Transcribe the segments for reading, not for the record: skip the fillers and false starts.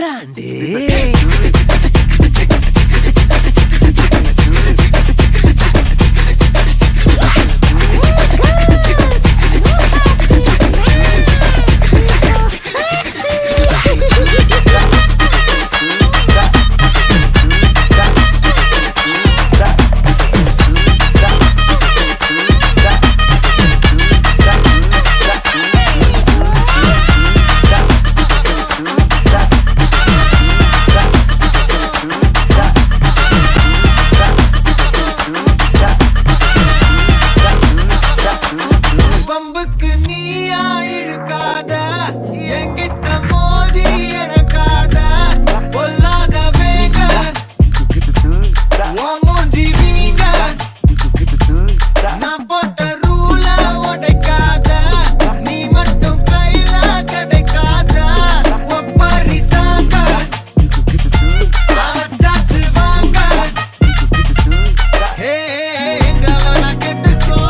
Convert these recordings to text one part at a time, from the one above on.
வராண்டே பம்புக்கு நீயா இழுக்காத என்கிட்ட மோதி எனக்காத பொல்லாத வேக மூஞ்சி வீங்க நான் போட்ட ரூல உடைக்காத நீ மட்டும் கையில கிடைக்காத ஒப்பரி சாங்க சாச்சு வாங்க ஹே எங்க வேணா கெட்டுக்கோ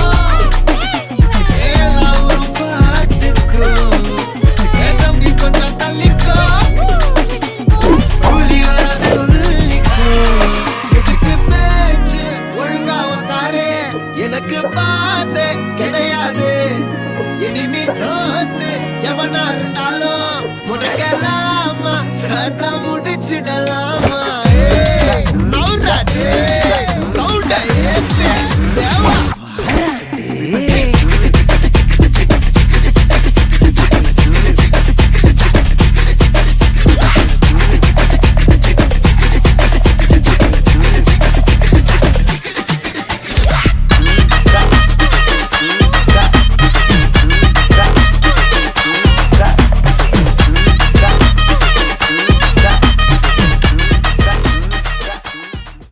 எனக்கு பாசே கிடையாது இனிமே தோஸ்து எவனா இருந்தாலும் முடக்கலாமா சத்தம் முடிச்சிடலாமா